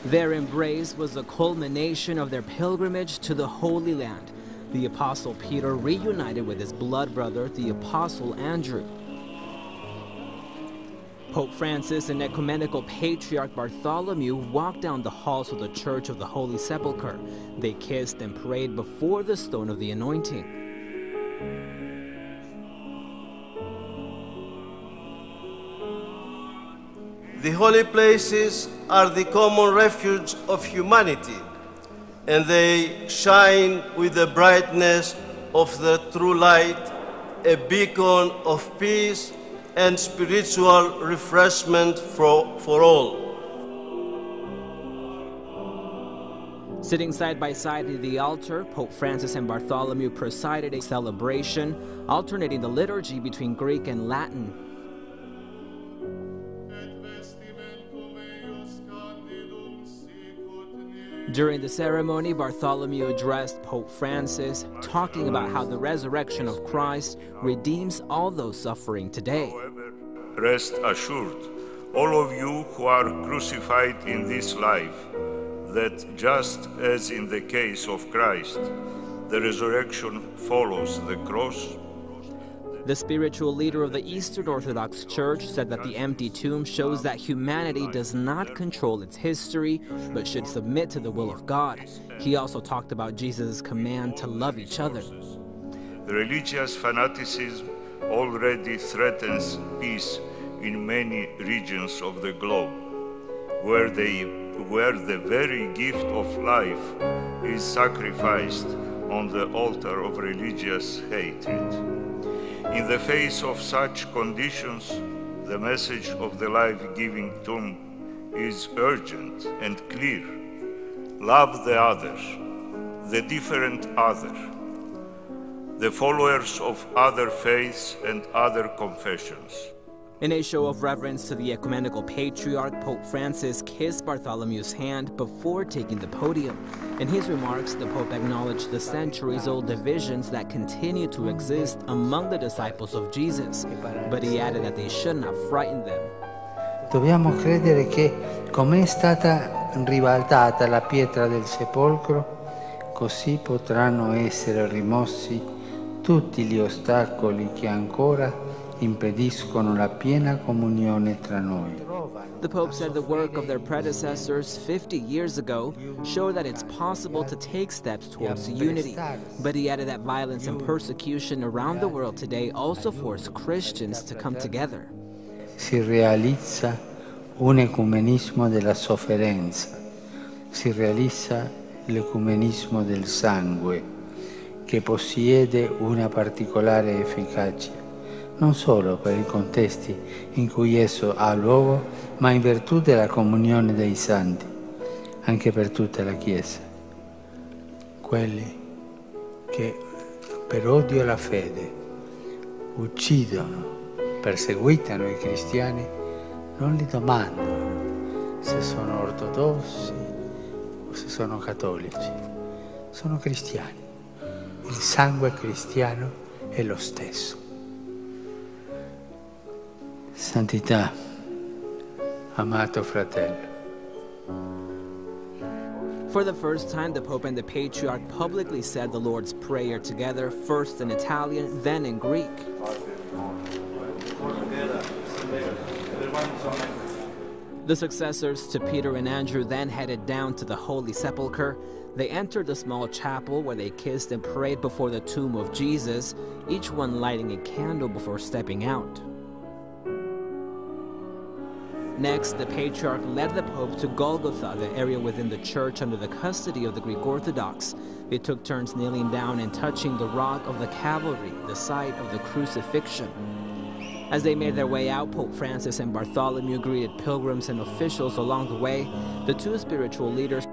Their embrace was the culmination of their pilgrimage to the Holy Land. The Apostle Peter reunited with his blood brother, the Apostle Andrew. Pope Francis and Ecumenical Patriarch Bartholomew walked down the halls of the Church of the Holy Sepulchre. They kissed and prayed before the stone of the anointing. The holy places are the common refuge of humanity, and they shine with the brightness of the true light, a beacon of peace and spiritual refreshment for all. Sitting side by side at the altar, Pope Francis and Bartholomew presided a celebration, alternating the liturgy between Greek and Latin. During the ceremony, Bartholomew addressed Pope Francis, talking about how the resurrection of Christ redeems all those suffering today. However, rest assured, all of you who are crucified in this life, that just as in the case of Christ, the resurrection follows the cross. The spiritual leader of the Eastern Orthodox Church said that the empty tomb shows that humanity does not control its history, but should submit to the will of God. He also talked about Jesus' command to love each other. Religious fanaticism already threatens peace in many regions of the globe, where the very gift of life is sacrificed on the altar of religious hatred. In the face of such conditions, the message of the life-giving tomb is urgent and clear. Love the other, the different other, the followers of other faiths and other confessions. In a show of reverence to the Ecumenical Patriarch, Pope Francis kissed Bartholomew's hand before taking the podium. In his remarks, the Pope acknowledged the centuries-old divisions that continue to exist among the disciples of Jesus, but he added that they should not frighten them. Dobbiamo credere che, come è stata ribaltata la pietra del sepolcro, così potranno essere rimossi tutti gli ostacoli che ancora impediscono la piena comunione tra noi. The Pope said the work of their predecessors 50 years ago showed that it's possible to take steps towards unity, but he added that violence and persecution around the world today also force Christians to come together. Si realizza un ecumenismo della sofferenza, si realizza l'ecumenismo del sangue, che possiede una particolare efficacia, non solo per i contesti in cui esso ha luogo, ma in virtù della comunione dei santi, anche per tutta la Chiesa. Quelli che per odio alla fede uccidono, perseguitano i cristiani, non li domandano se sono ortodossi o se sono cattolici, sono cristiani. Il sangue cristiano è lo stesso. Santità, amato fratello. For the first time, the Pope and the Patriarch publicly said the Lord's Prayer together, first in Italian, then in Greek. The successors to Peter and Andrew then headed down to the Holy Sepulchre. They entered the small chapel where they kissed and prayed before the tomb of Jesus, each one lighting a candle before stepping out. Next, the Patriarch led the Pope to Golgotha, the area within the church under the custody of the Greek Orthodox. They took turns kneeling down and touching the rock of the Calvary, the site of the crucifixion. As they made their way out, Pope Francis and Bartholomew greeted pilgrims and officials along the way. The two spiritual leaders